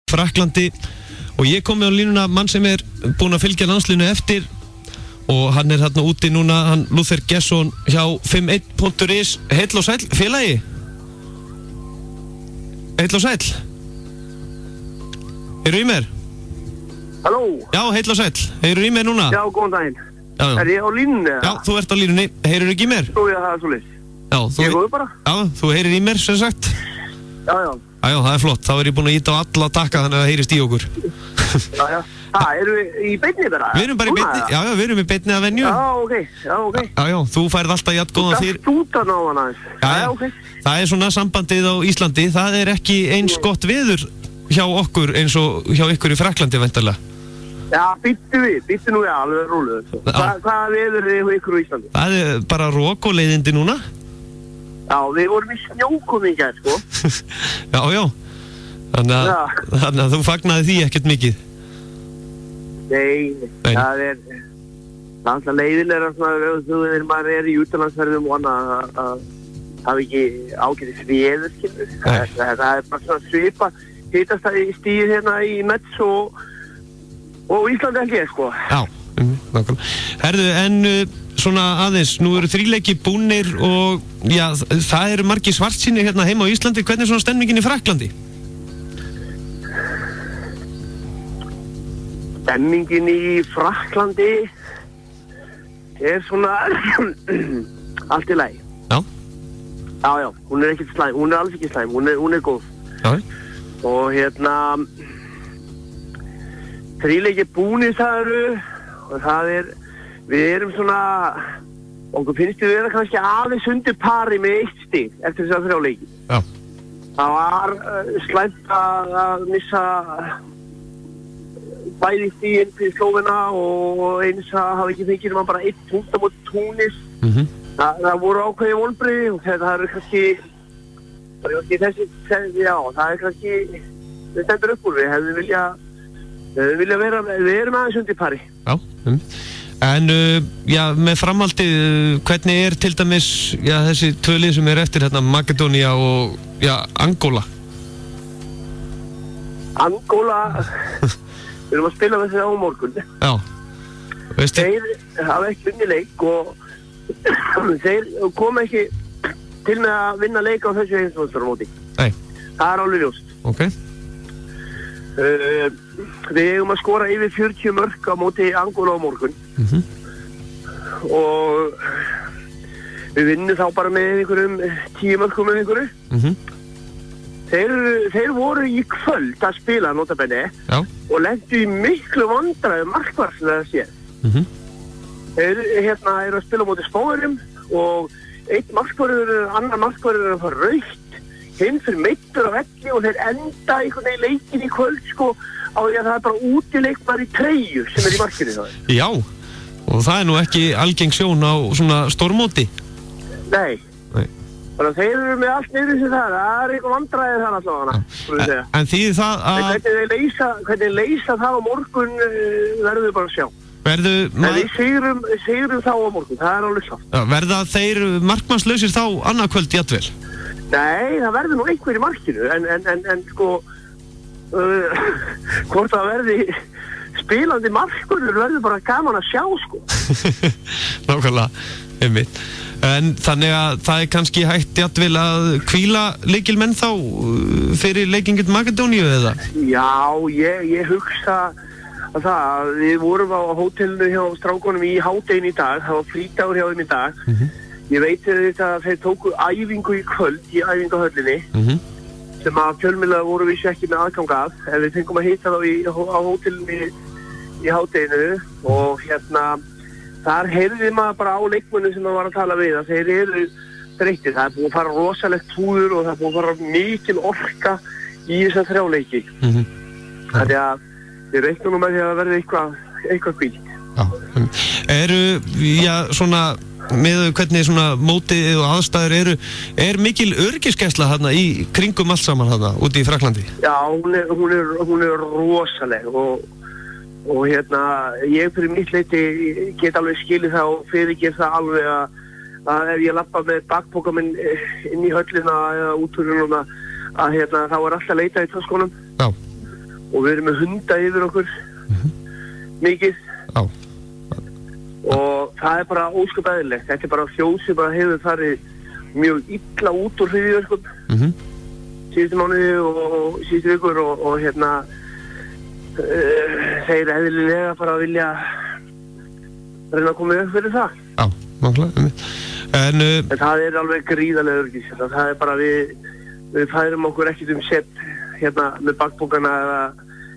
Frakklandi og ég kom með á línuna mann sem búinn að fylgja landslinu eftir og hann þarna úti núna, hann Lúther Gesson hjá 51.is. Heill og sæll, félagi. Heill og sæll. Heyrðu í mér? Halló? Já, heill og sæll. Heyrðu í mér núna? Já, góðan daginn. Já. Ég á línunni? Já, þú ert á línunni. Heyrðu ekki í mér? Þú, já, það svolítið. Já, ég góðu bara. Já, þú heyrir í mér, sem sagt. Já. Já, það flott. Þá ég búinn að íta á alla takka þannig að það heyrist í okkur. Já. Erum við í beinni bara? Við erum bara í beinni, já, við erum í beinni að venju. Já, ok. Já, þú færð alltaf jafngóðan fyrir. Þú gafst út að ná hann aðeins. Já, ok. Það svona sambandið á Íslandi, það ekki eins gott veður hjá okkur eins og hjá ykkur í Frakklandi, væntanlega. Já, býttu nú alveg rólegur. Hvað veður hjá ykkur á Íslandi? Það bara rok og leiðindi núna. Já, við vorum í snjókomi í gær, sko. Já. Þannig að þú fagnaði því ekkert mikið. Nei. Það alltaf leiðilega svona maður í utanlandsferðum og annað að hafa ekki ágætis veður, skilur. Það bara svona svipa hitastigið hérna í Mets og Íslandi ekki, sko. Já, nákvæmlega. Herðu, en svona aðeins, nú eru 3 leikir búnir og já, það eru margir svartsýnir hérna heima á Íslandi. Hvernig svona stemningin í Frakklandi? Stemmingin í Frakklandi svona allt í lagi. Já? Já, hún ekkert slæm, hún alls ekki slæm, hún góð. Já. Og 3 leikir búnir sagðirðu og við erum svona, okkur finnst við vera kannski aðeins undir pari með 1 stig eftir þess að 3 leiki. Já. Það var slæmt að missa bæði stiginn fyrir Slóvena og eins að hafa ekki fengið nema bara 1 punkt á móti Túnis. Það voru ákveðið vonbrigði og það kannski það kannski við stendur upp úr, við hefðum vilja vera, við erum aðeins undir pari. Já, en með framhaldið, hvernig til dæmis þessi 2 lið sem eftir hérna, Makedónia og Angóla? Angóla við erum að spila með þessi á morgun. Já, veistu? Þeir hafa ekki unnið leik og þeir koma ekki til með að vinna leik á þessu heimsmeistaramóti. Nei. Það alveg ljóst. Ok. Við eigum að skora yfir 40 mörk á móti Angóla á morgun. Og við vinnum þá bara með einhverjum 10 mörkum með einhverju. Þeir voru í kvöld að spila notabenni og lentu í miklu vandræðum markvarslega sér. Þeir eru að spila á móti Spánverjum og annar markvarður að fara rautt, hinn fyrir meiddur á velli og þeir enda einhvern veginn leikin í kvöld, sko, á því að það bara útileikmaður í treyju sem í markinu það. Já, og það nú ekki algeng sjón á svona stórmóti. Nei. Þannig að þeir eru með allt niður sem það eitthvað vandræðið þar allavega. En þýðir það að... Hvernig þeir leysa það á morgun verður við bara að sjá. En við sigrum þá á morgun, það alveg sátt. Verða þeir markmannslausir þá annað kvöld jafnvel? Nei, það verður nú einhver í markinu, en sko, hvort það verði spilandi markmannur verður bara gaman að sjá, sko. Nákvæmlega, einmitt. En þannig að það kannski hægt jafnvel að hvíla leikilmenn þá fyrir leikingin Makedóníu eða? Já, ég hugsa að við vorum á hótelinu hjá strákunum í hádeginu í dag, það var frídagur hjá þeim í dag. Ég veit að þeir tóku æfingu í kvöld í æfingahöllinni sem að fjölmiðlar voru vissi ekki með aðgang að, en við fengum að hitta þá á hótelinu í hádeginu og þar heyrði maður bara á leikmönnum sem maður var að tala við að þeir eru þreyttir. Það búið að fara rosalegt túður og það búið að fara mikil orka í þessa 3 leiki. Þannig að við reiknum með því að verði eitthvað bílt. Svona með hvernig svona mótið og aðstæður er mikil öryggisgæsla þarna í kringum allt saman þarna úti í Frakklandi? Já, hún er rosaleg og ég fyrir mitt leyti get alveg skilið það og fyrirgef það alveg að ef ég lappa með bakpoka minn inn í höllina eða útúrunum að þá alltaf leitað í töskunum. Já. og við erum með hunda yfir okkur mikið Já. og það er bara ósköp eðlilegt. Þetta er bara þjóð sem bara hefur farið mjög illa út úr hryðjuverkum síðustu mánuði og síðustu vikur og þeir eðlilega bara vilja reyna að koma upp fyrir það. Já, nákvæmlega. En það er alveg gríðarlega öryggis. Það er bara við færum okkur ekkert set með bakbókana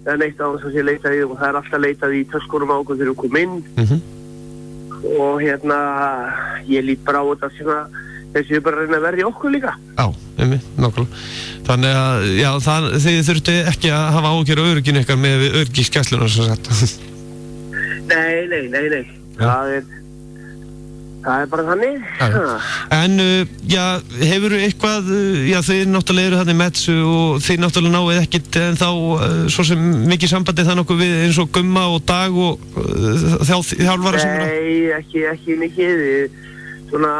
eða neitt á þess að sé leitað í og það er alltaf leitað í töskunum á okkur þegar við komum inn og ég lít bara á þetta sem þessi er bara að reyna að verja okkur líka. Já, nákvæmlega. Þannig að, já, þið þurftu ekki að hafa áhyggjur á örygginu ykkar með öryggisgæsluna sem sagt. Nei. Það er bara þannig. En, hefurðu eitthvað, þið náttúrulega eru þarna í Metsu og þið náttúrulega náið ekkit en þá svo sem mikið sambandi það nokkuð við eins og Gumma og Dag og þjálfara sem eru? Nei, ekki mikið. Svona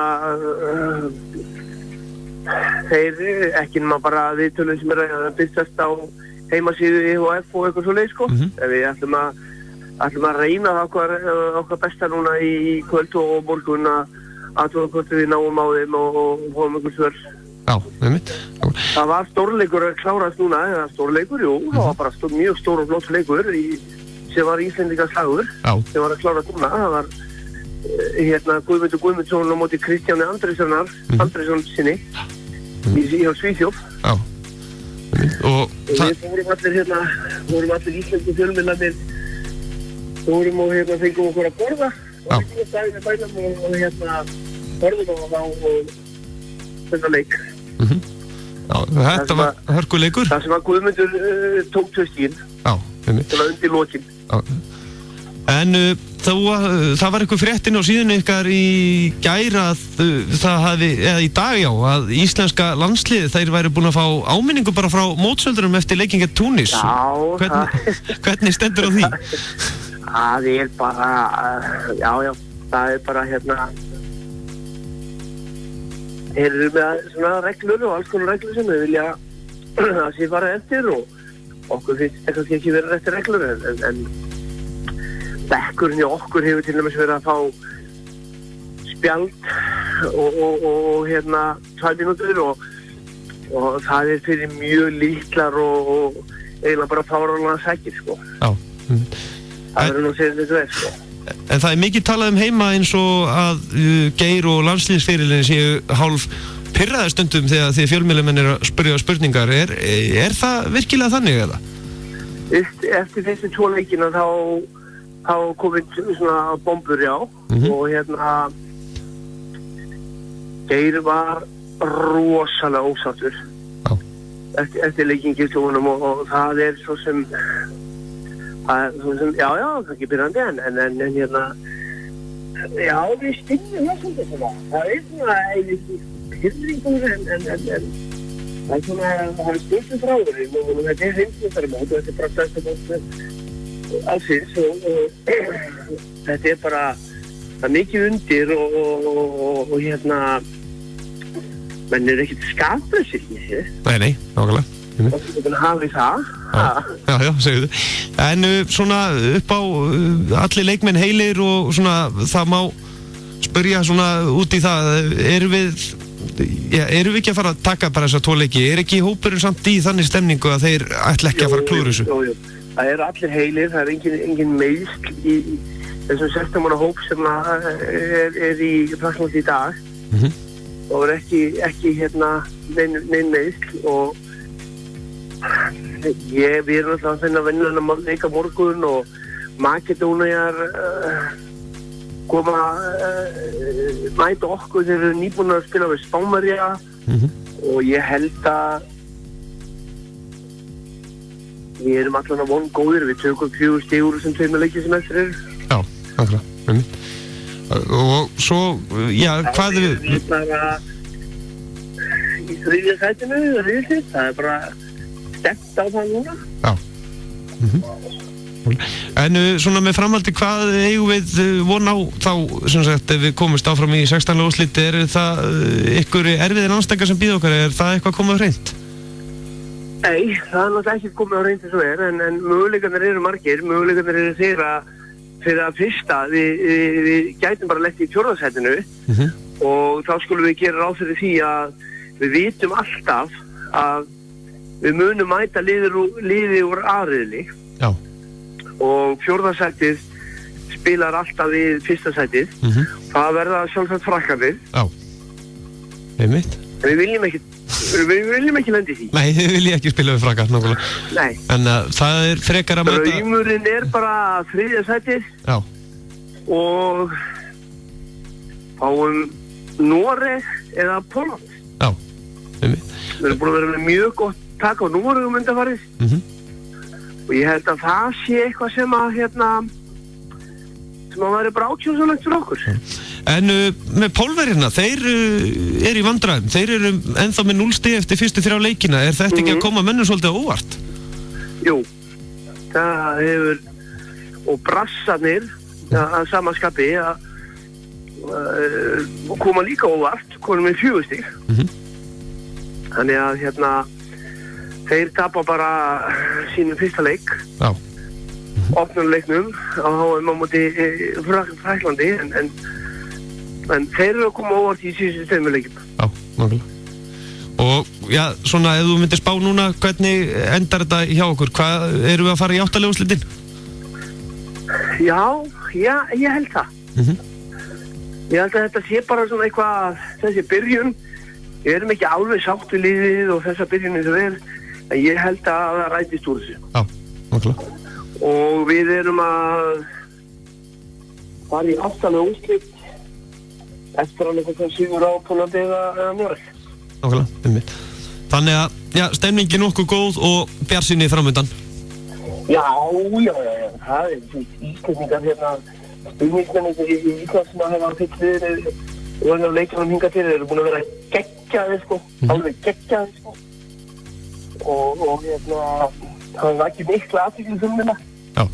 þeir ekki nema bara viðtölum sem að byrstast á heimasíðu IHF og eitthvað svoleið sko. En við ætlum að reyna okkar besta núna í kvöld og morgun að hvort við náum á þeim og fáum einhver svör. Já, einmitt. Það var stórleikur að klárast núna, eða stórleikur, jú, það var bara mjög stór og flott leikur sem var Íslendingaslagur sem var að klárast núna. Það var Guðmundur Guðmundsson á móti Kristjáni Andrésson sinni á Svíþjóð. Já. Og við vorum allir íslensku fjölmiðlarnir fórum og fengum okkur að borða og fengum að staðið með bænum og borðum á þetta leik. Já, þetta var hörkuleikur. Það sem að Guðmundur tók töstíðin til að undir lokin. Já. En það var eitthvað fréttin á síðunni ykkar í gær að það hafi, eða í dag já, að íslenska landsliðið þeir væri búin að fá áminningu bara frá mótsöldurum eftir leiking gegn Túnis. Já, hvernig stendur á því? Það er bara, það er bara þeir eru með svona reglur og alls konar reglur sem við vilja að sé fara eftir og okkur finnst þetta kannski ekki verið eftir reglur en bekkurinn hjá okkur hefur til dæmis verið að fá spjald og 2 mínútur og það er fyrir mjög litlar og eiginlega bara fáránlega sækir sko. Já. Það verður nú að segja þetta sko. En það er mikið talað heima eins og að Geir og landsliðsfyrirliðin séu hálf pirraðir stundum þegar því fjölmiðlamenn eru að spyrja spurningar. Er það virkilega þannig eða? Eftir þessi 2 leikina þá komið svona bombur, já, og Geir var rosalega ósáttur eftir leikingistjónum og það er svo sem já, kannski byrjandi en já, við stinnum það svolítið svona. Það er svona pyrringur en það er svona, það er stundum þráðurinn og þetta er heimsmyndaramót og þetta er bara stærsta mót allsins og þetta er bara það er mikið undir og menn er ekkert skaplausir í þessu. Nei, nákvæmlega. Það er hafið það. Já, segðu þið. En svona upp á allir leikmenn heilir og svona það má spyrja svona út í það, erum við ekki að fara að taka bara þessa 2 leiki? Er ekki hópurinn samt í þannig stemningu að þeir ætla ekki að fara að klúra þessu? Jú. Það er allir heilir, það er engin meiðsl í þessum 16 manna hóp sem er í Frakklandi í dag. Það er ekki nein meiðsl og við erum alltaf að finna að vinna þennan leika morgun og Makedóníjar koma mæta okkur þeir eru nýbúin að spila við Spánverja og ég held að við erum allan að vona góðir, við tökum 4 stig úr þessum 2 leikir sem eftir eru. Já, nákvæmlega. Og svo, já, hvað er við? Við erum bara í 3. sætinu, það er bara stefnt á það núna. Já. En svona með framhaldi, hvað eigum við von á þá, sem sagt, ef við komumst áfram í 16. úrslit, er það ykkur erfiðir andstæðingar sem bíða okkar, er það eitthvað komið hreint? Nei, það er náttúrulega ekki komið á reynd eins og en möguleikarnir eru margir, möguleikarnir eru þeirra fyrir að fyrsta, við gætum bara lent í fjórðasætinu og þá skulum við gera ráð fyrir því að við vitum alltaf að við munum mæta liði úr A-riðli og fjórðasætið spilar alltaf við fyrsta sætið. Það verða sjálfsagt Frakkarnir. Já, einmitt. Við viljum ekki lenda í því. Nei, þið viljið ekki spila við Frakkar, nákvæmlega. Nei. En það er frekar að mæta... Draumurinn er bara þriðja sætið. Já. Og fáum Noreg eða Pólland. Já, einmitt. Við erum búin að vera með mjög gott tak á Noregum undanfarið. Og ég held að það sé eitthvað sem að sem að væri bara ákjósanlegt fyrir okkur. En með Pólverjana, þeir eru í vandræðum. Þeir eru ennþá með 0 stig eftir fyrstu 3 leikina. Er þetta ekki að koma mönnum svolítið á óvart? Jú, það hefur, og brassarnir að sama skapi að koma líka óvart, konum með 4 stig. Þannig að þeir tapa bara sínum fyrsta leik. Já. Opnarleiknum á HM á móti Frakklandi en þeir eru að koma óvart í síðustu 2 leikjum. Já, nákvæmlega. Og já, svona, ef þú myndir spá núna, hvernig endar þetta hjá okkur? Hvað, erum við að fara í 8. úrslitin? Já, ég held það. Ég held að þetta sé bara svona eitthvað, þessi byrjun. Við erum ekki alveg sátt við liðið og þessa byrjun eins og en ég held að það rætist úr þessu. Já, nákvæmlega. Og við erum að fara í 8. úrslit eftir að leika sigur á Póllandi eða Noreg. Nákvæmlega, einmitt. Þannig að, já, stemningin nokkuð góð og bjartsýni framundan. Já, það er Íslendingar stuðningsmenn í Ísland sem að hefa fyllir og leikunum hingað til eru búin að vera geggjaðir, alveg geggjaðir, og það var ekki mikla athygli þumina. Já.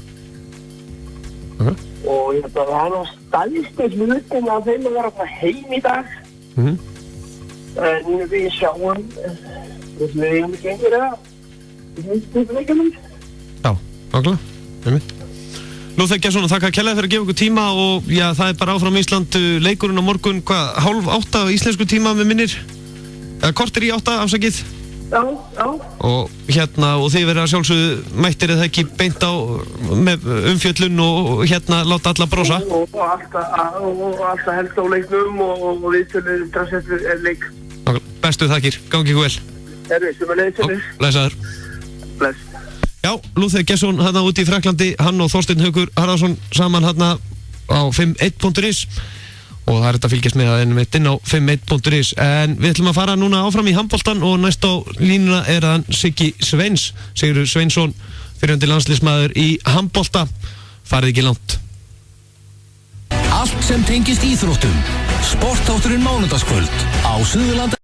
Og það er nú stæðstir hlutin að þeim að vera heim í dag. En við sjáum við eigum ekki einhver leikjum. Já, nákvæmlega, einmitt. Lúþvík Geirsson, þakka kærlega fyrir að gefa okkur tíma og já, það er bara áfram Ísland leikurinn á morgun, 7:30 á íslensku tíma með minnir, eða korter í 8, afsakið. Já. Og og þið verða sjálfsögðu mættir eða ekki beint á með umfjöllun og láta alla brosa. Og alltaf helst á leiknum og við tölum drassettur leik. Bestu þakkir, gangi ykkur vel. Sem að leiðsynir. Blessaður. Bless. Já, Lúþvík Geirsson hérna úti í Frakklandi, hann og Þorsteinn Haukur Harðarson saman hérna á 51.is og það er þetta að fylgjast með það inn á 51.is. En við ætlum að fara núna áfram í handboltan og næst á línuna er hann Siggi Sveins, Sigurður Sveinsson, fyrrverandi landsliðsmaður í handbolta. Farið ekki langt. Allt sem tengist íþróttum. Sportþátturinn mánudagskvöld á Suðurland